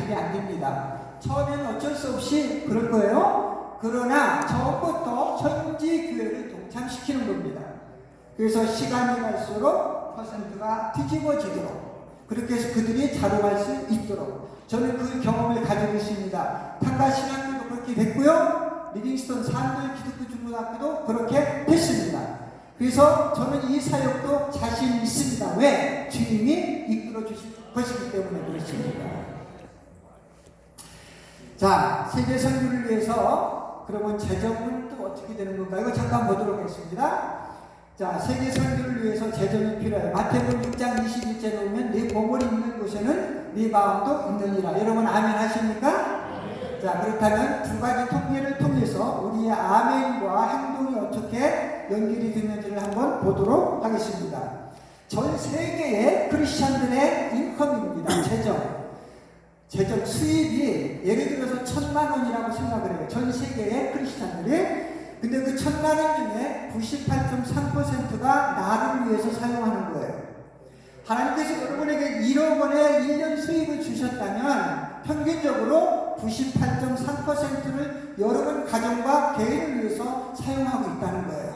되게 안 됩니다. 처음에는 어쩔 수 없이 그럴 거예요. 그러나 처음부터 현지 교회를 동참시키는 겁니다. 그래서 시간이 갈수록 퍼센트가 뒤집어지도록, 그렇게 해서 그들이 자로갈 수 있도록 저는 그 경험을 가지고 있습니다. 탕가 신학교도 그렇게 됐고요. 리빙스턴 산들 기독교 중고등학교도 그렇게 됐습니다. 그래서 저는 이 사역도 자신 있습니다. 왜? 주님이 이끌어 주실 것이기 때문에 그렇습니다. 자, 세계 선교를 위해서 그러면 재정은 또 어떻게 되는 건가? 이거 잠깐 보도록 하겠습니다. 자, 세계 선교를 위해서 재정이 필요해요. 마태복음 6장 21절에 보면 네 보물이 있는 곳에는 네 마음도 있느니라. 여러분 아멘 하십니까? 자, 그렇다면 두 가지 통계를 통해서 우리의 아멘과 행동이 어떻게 연결이 되는지를 한번 보도록 하겠습니다. 전 세계의 크리스찬들의 인컴입니다. 재정 수입이 예를 들어서 1,000만 원이라고 생각을 해요. 전 세계의 크리스찬들이. 근데 그 1,000만 원 중에 98.3%가 나를 위해서 사용하는 거예요. 하나님께서 여러분에게 1억 원의 1년 수입을 주셨다면 평균적으로 98.3%를 여러분 가정과 개인을 위해서 사용하고 있다는 거예요.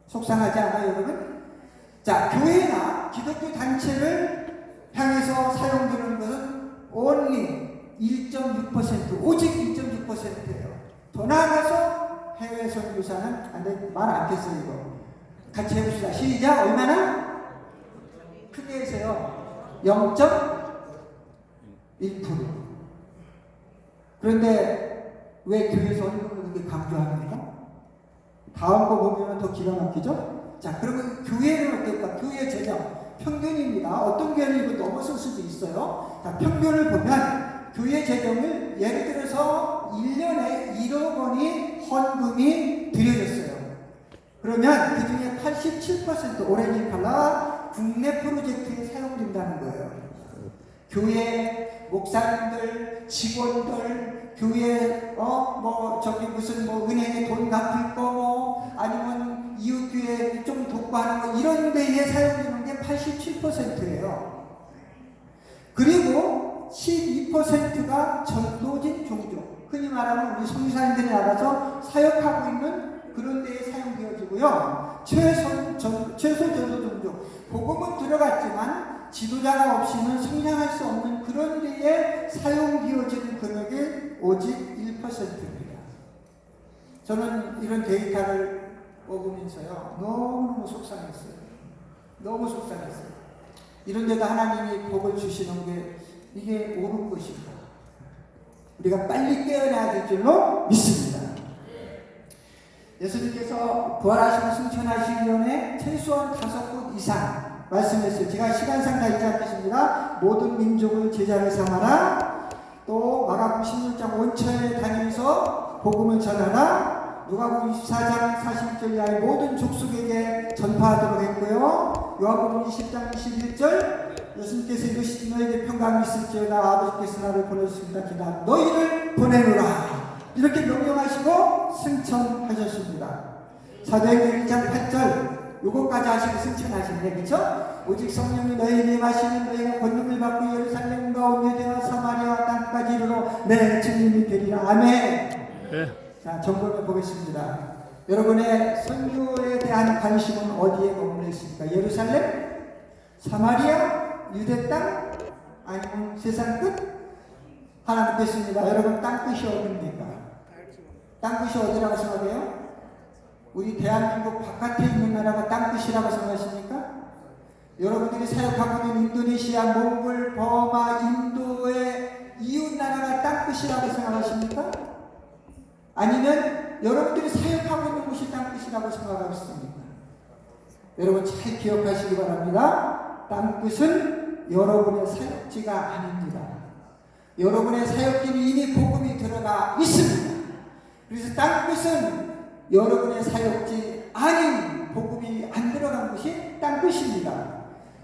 속상하지 않아요, 여러분? 자, 교회나 기독교 단체를 향해서 사용되는 것은 only 1.6%, 오직 1.6%예요. 더 나아가서 해외 선교사는 말 않겠어요, 이거. 같이 해봅시다. 시작. 얼마나? 크게 해서요. 0.1%. 그런데 왜 교회에서 헌금을 그렇게 강조합니까? 다음 거 보면 더 기가 막히죠? 자, 그러면 교회는 어떨까? 교회 재정. 평균입니다. 어떤 교회는 이거 넘어설 수도 있어요. 자, 평균을 보면 교회 재정을 예를 들어서 1년에 1억 원이 헌금이 드려졌어요. 그러면 그 중에 87% 오렌지 컬러 국내 프로젝트에 사용된다는 거예요. 교회 목사님들, 직원들, 교회 은행에 돈 갚을 거 아니면 이웃교회 좀 돕고하는 거 이런 데에 사용되는 게 87%예요. 그리고 12%가 전도진 종족, 흔히 말하면 우리 선교사님들이 나가서 사역하고 있는 그런 데에 사용되어지고요. 최소 전도 종족, 복음은 들어갔지만 지도자가 없이는 성장할 수 없는 그런 데에 사용되어지는 금액이 오직 1%입니다. 저는 이런 데이터를 먹으면서요, 너무 속상했어요. 너무 속상했어요. 이런 데도 하나님이 복을 주시는 게 이게 옳은 것인가? 우리가 빨리 깨어나야 될 줄로 믿습니다. 예수님께서 부활하시고 승천하시기 전에 최소한 5곳 이상 말씀했어요. 제가 시간상 다 읽지 않겠습니다. 모든 민족을 제자를 삼아라. 또 마가복음 16장 원천에 다니면서 복음을 전하라. 누가복음 24장 40절 이하의 모든 족속에게 전파하도록 했고요. 요한복음 20장 21절 예수님께서 이르시되 너에게 평강이 있을지어다 아버지께서 나를 보내주셨습니다. 기다 너희를 보내노라. 이렇게 명령하시고 승천하셨습니다. 사도행전 1장 8절 요것까지 하시고 승천하시는데, 그렇죠? 오직 성령이 너희에게 임하시면 너희가 권능을 받고 예루살렘과 온 유대와 사마리아와 땅까지 이르러 내 주님이 되리라. 아멘. 네. 자, 점검해 보겠습니다. 여러분의 선교에 대한 관심은 어디에 머물러 있습니까? 예루살렘? 사마리아? 유대 땅? 아니면 세상 끝? 하나 묻겠습니다. 여러분 땅끝이 어디입니까? 땅끝이 어디라고 생각해요? 우리 대한민국 바깥에 있는 나라가 땅끝이라고 생각하십니까? 여러분들이 사역하고 있는 인도네시아, 몽골, 버마, 인도의 이웃 나라가 땅끝이라고 생각하십니까? 아니면 여러분들이 사역하고 있는 곳이 땅끝이라고 생각하고 있습니까? 여러분 잘 기억하시기 바랍니다. 땅끝은 여러분의 사역지가 아닙니다. 여러분의 사역지는 이미 복음이 들어가 있습니다. 그래서 땅끝은 여러분의 사역지 아닌 복음이 안 들어간 곳이 땅끝입니다.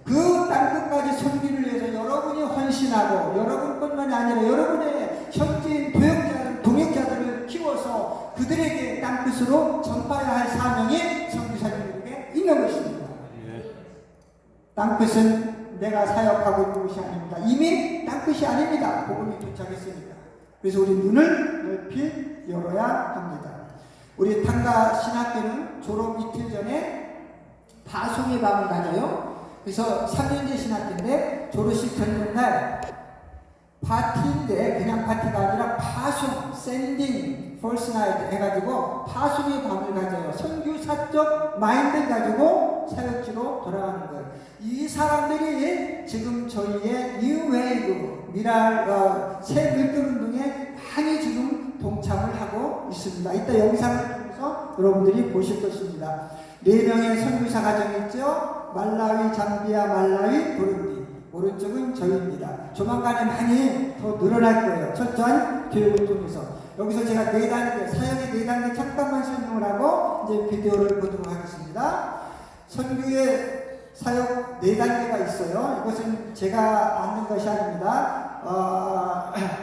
그 땅끝까지 섬기를 위해서 여러분이 헌신하고 여러분뿐만이 아니라 여러분의 현지인 동역자들을 키워서 그들에게 땅끝으로 전파해야 할 사명이 선교사님들에게 있는 것입니다. 땅끝은 내가 사역하고 있는 것이 아닙니다. 이미 땅끝이 아닙니다. 복음이 도착했으니까. 그래서 우리 눈을 넓히 열어야 합니다. 우리 tan가 신학교는 졸업 이틀 전에 파송의 밤을 가져요. 그래서 3년제 신학교인데 졸업식 전날 파티인데 그냥 파티가 아니라 파송, 샌딩, 펄스 나이트 해가지고 파송의 밤을 가져요. 선교사적 마인드를 가지고 사역지로 돌아가는 거예요. 이 사람들이 지금 저희의 뉴웨이브 새 밀도운동에 많이 지금 동참을 하고 있습니다. 이따 영상을 통해서 여러분들이 보실 것입니다. 4명의 선교사 가정이 있죠. 말라위, 잠비아, 말라위, 부룬디. 오른쪽은 저희입니다. 조만간에 많이 더 늘어날 거예요. 철저한 교육을 통해서. 여기서 제가 4단계, 사역의 4단계 잠깐만 설명을 하고 이제 비디오를 보도록 하겠습니다. 선교의 사역 4단계가 있어요. 이것은 제가 아는 것이 아닙니다.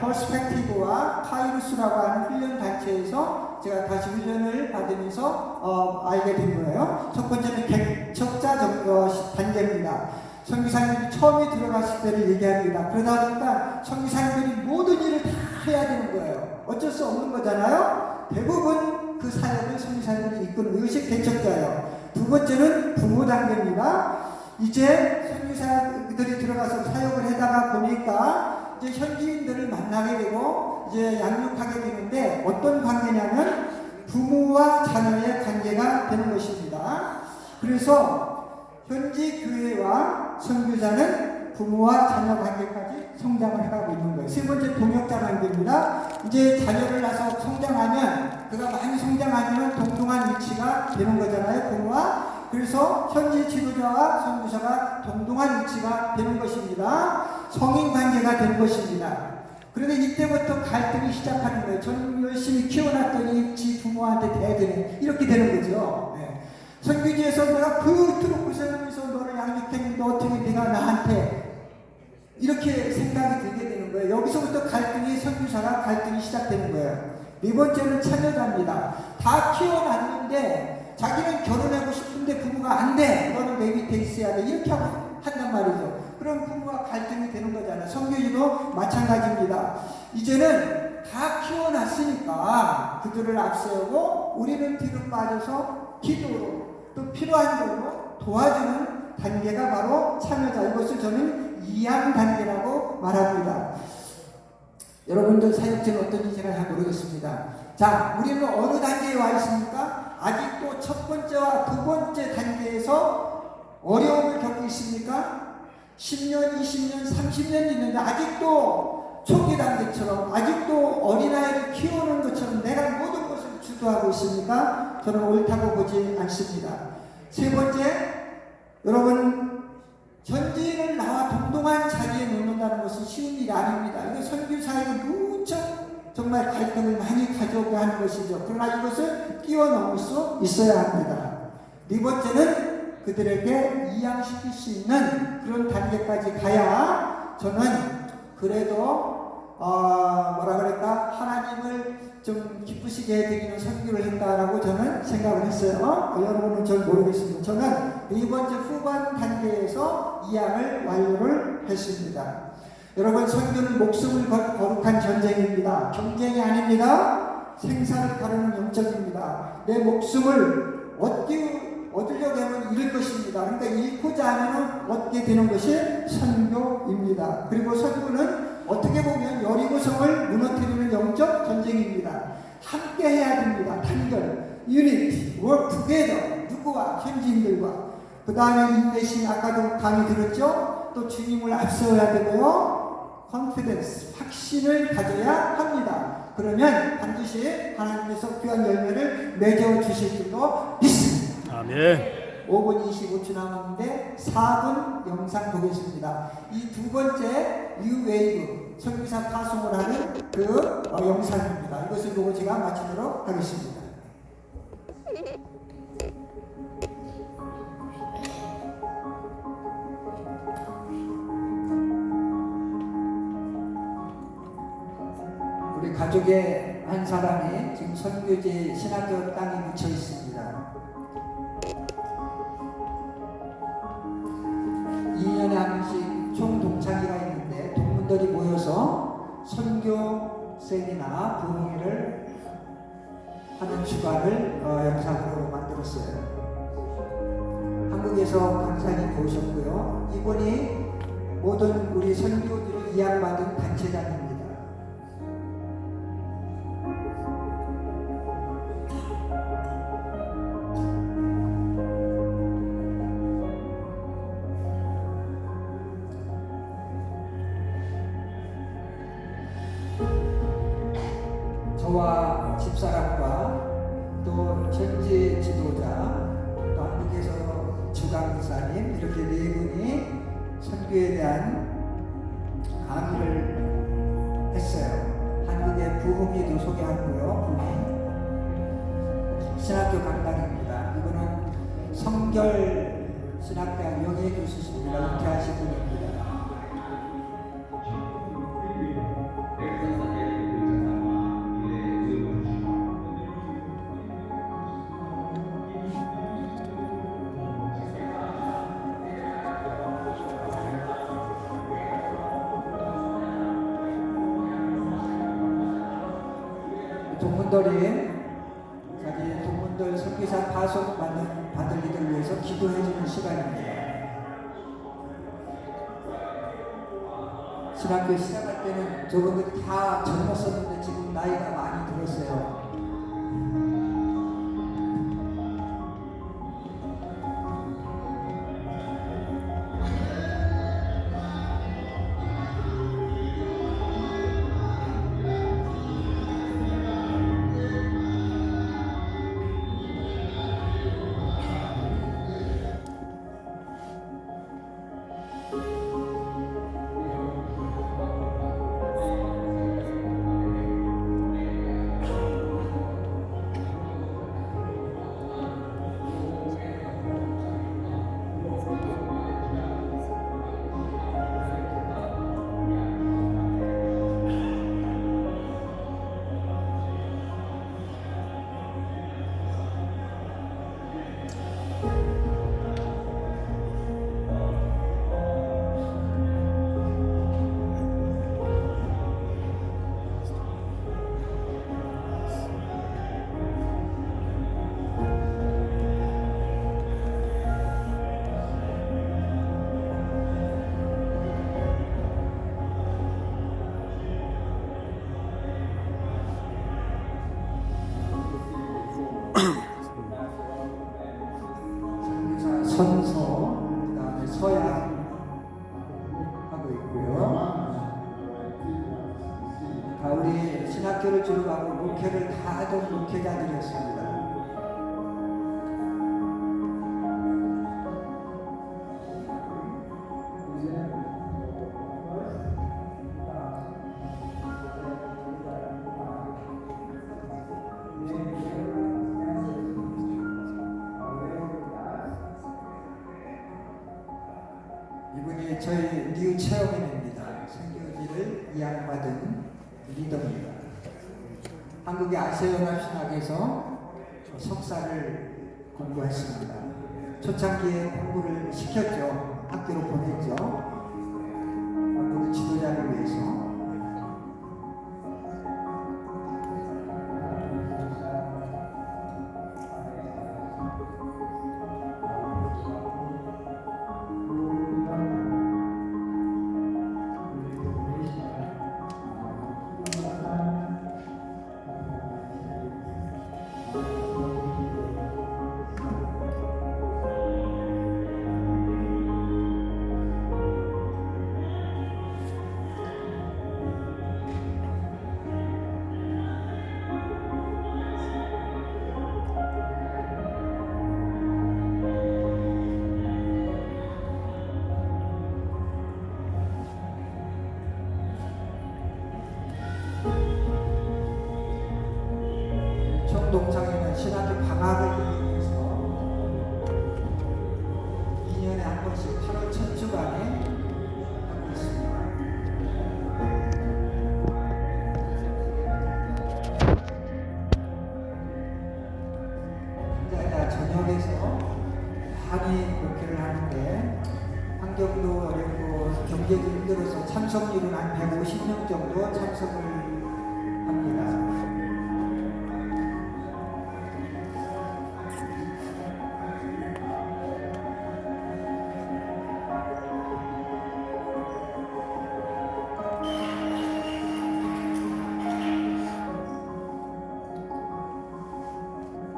퍼스펙티브와 카이루스라고 하는 훈련 단체에서 제가 다시 훈련을 받으면서 알게 된 거예요. 첫 번째는 개척자 단계입니다. 선교사님들이 처음에 들어갔을 때를 얘기합니다. 그러다 보니까 선교사님들이 모든 일을 다 해야 되는 거예요. 어쩔 수 없는 거잖아요. 대부분 그 사역을 선교사님들이 이끄는 이것이 개척자예요. 두 번째는 부모 단계입니다. 이제 선교사들이 들어가서 사역을 하다가 보니까 이제 현지인들을 만나게 되고 이제 양육하게 되는데 어떤 관계냐면 부모와 자녀의 관계가 되는 것입니다. 그래서 현지 교회와 선교사는 부모와 자녀 관계까지 성장을 해가고 있는 거예요. 세 번째 동역자 관계입니다. 이제 자녀를 낳아서 성장하면 그가 많이 성장하면 동등한 위치가 되는 거잖아요. 부모와. 그래서 현지 지도자와 선교사가 동등한 위치가 되는 것입니다. 성인 관계가 되는 것입니다. 그런데 이때부터 갈등이 시작하는 거예요. 저는 열심히 키워놨더니 지 부모한테 대드네. 이렇게 되는 거죠. 네. 선교지에서 내가 그토록 고생하면서 너를 양육했는데 어떻게 네가 나한테 이렇게 생각이 들게 되는 거예요. 여기서부터 선교사가 갈등이 시작되는 거예요. 네 번째는 자녀자입니다. 다 키워놨는데 자기는 결혼하고 싶은데 부모가 안 돼. 너는 내 밑에 있어야 돼. 이렇게 한단 말이죠. 그럼 부모와 갈등이 되는 거잖아요. 선교지도 마찬가지입니다. 이제는 다 키워놨으니까 그들을 앞세우고 우리는 뒤로 빠져서 기도로 또 필요한 걸로 도와주는 단계가 바로 참여자. 이것을 저는 이양 단계라고 말합니다. 여러분들 사역지는 어떤지 제가 잘 모르겠습니다. 자, 우리는 어느 단계에 와 있습니까? 아직도 첫 번째와 두 번째 단계에서 어려움을 겪고 있습니까? 10년, 20년, 30년 있는데 아직도 초기 단계처럼 아직도 어린아이를 키우는 것처럼 내가 모든 것을 주도하고 있습니까? 저는 옳다고 보지 않습니다. 세 번째, 여러분 현지인을 나와 동등한 자리에 놓는다는 것은 쉬운 일이 아닙니다. 이거 선교사에게 무척 정말 갈등을 많이 가져오게 하는 것이죠. 그러나 이것을 뛰어넘을 수 있어야 합니다. 네 번째는 그들에게 이양시킬 수 있는 그런 단계까지 가야 저는 그래도 뭐라 그럴까 하나님을 좀 기쁘시게 해드리는 선교를 했다라고 저는 생각을 했어요. 여러분은 전 모르겠습니다. 저는 네 번째 후반 단계에서 이양을 완료를 했습니다. 여러분 선교는 목숨을 거룩한 전쟁입니다. 경쟁이 아닙니다. 생사를 가르는 영적입니다. 내 목숨을 얻으려고 하면 잃을 것입니다. 그러니까 잃고자 하면 얻게 되는 것이 선교입니다. 그리고 선교는 어떻게 보면 여리고성을 무너뜨리는 영적 전쟁입니다. 함께 해야 됩니다. 단결, 유니티, work together. 누구와? 현지인들과. 그 다음에 인내심, 아까도 강의 들었죠? 또 주님을 앞세워야 되고요. confidence, 확신을 가져야 합니다. 그러면 반드시 하나님께서 귀한 열매를 맺어 주실 줄로 믿습니다. 아멘. 5분 25초 남았는데 4분 영상 보겠습니다. 이 두 번째 뉴웨이브 선교사 파송을 하는 그 영상입니다. 이것을 보고 제가 마치도록 하겠습니다. 우리 가족의 한 사람이 지금 선교지 신학교 땅에 묻혀 있습니다. 2년에 한 번씩 선교 세미나 부흥회를 하는 주간을 영상으로 만들었어요. 한국에서 강사님 오셨고요. 이분이 모든 우리 선교지를 이양받은 단체장입니다. 저와 집사람과 또 현지 지도자, 또 한국에서 주강사님 이렇게 네 분이 선교에 대한 강의를 했어요. 한국의 부흥회도 소개하고요. 신학교 강당입니다. 이분은 성결 신학대학 명예교수십니다. 은퇴하신 분입니다. 동문들이 자기 동문들 선교사 파송 받을 이들 위해서 기도해주는 시간입니다. 신학교 시작할 때는 저분들이 다 젊었었는데 지금 나이가 많이 들었어요. 선서, 그 다음에 서양 하고 있고요. 다 우리 신학교를 졸업하고 목회를 다 하던 목회자들이었습니다. 이분이 저희 뉴 체어맨입니다. 선교지를 이양받은 리더입니다. 한국의 아시아연합신학에서 석사를 공부했습니다. 초창기에 공부를 시켰죠. 학교로 보냈죠. 모든 지도자를 위해서. 동창회는 신학교 방학을 위해서 2년에 한 번씩 8월 첫 주간에 하고 있습니다. 이제 저녁에서 많이 목회를 하는데 환경도 어렵고 경제도 힘들어서 참석률은 한 150명 정도 참석을 합니다.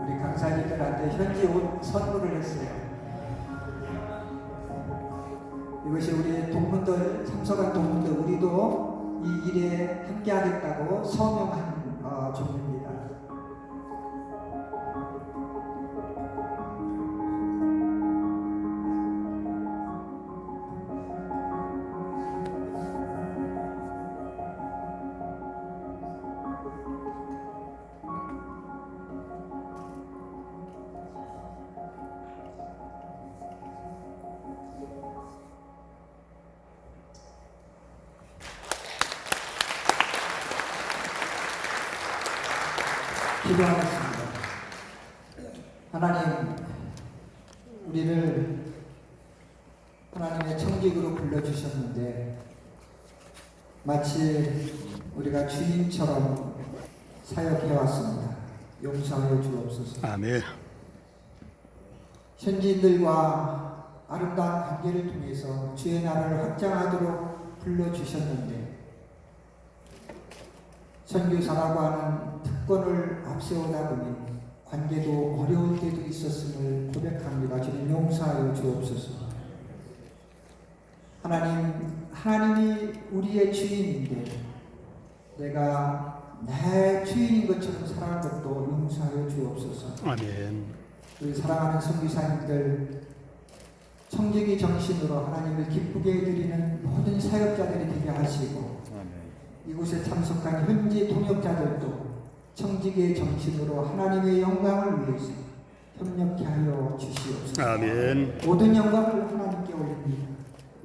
우리 강사님들한테 현지 옷 선물을 했어요. 이것이 우리 동문들, 참석한 동문들, 우리도 이 일에 함께하겠다고 서명한 종입니다. 기도하겠습니다. 하나님, 우리를 하나님의 청직으로 불러주셨는데 마치 우리가 주님처럼 사역해왔습니다. 용서하여 주옵소서. 아멘. 현지인들과 아름다운 관계를 통해서 주의 나라를 확장하도록 불러주셨는데 선교사라고 하는 특권을 앞세우다 보니 관계도 어려울 때도 있었음을 고백합니다. 주님 용서하여 주옵소서. 하나님이 우리의 주인인데 내가 내 주인인 것처럼 살아가는 것도 용서하여 주옵소서. 아멘. 우리 사랑하는 선교사님들 청지기 정신으로 하나님을 기쁘게 해드리는 모든 사역자들이 되게 하시고 이곳에 참석한 현지 통역자들도 청지기의 정신으로 하나님의 영광을 위해서 협력케 하여 주시옵소서. 아멘. 모든 영광을 하나님께 올립니다.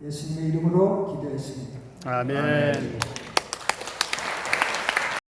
예수님의 이름으로 기도했습니다. 아멘.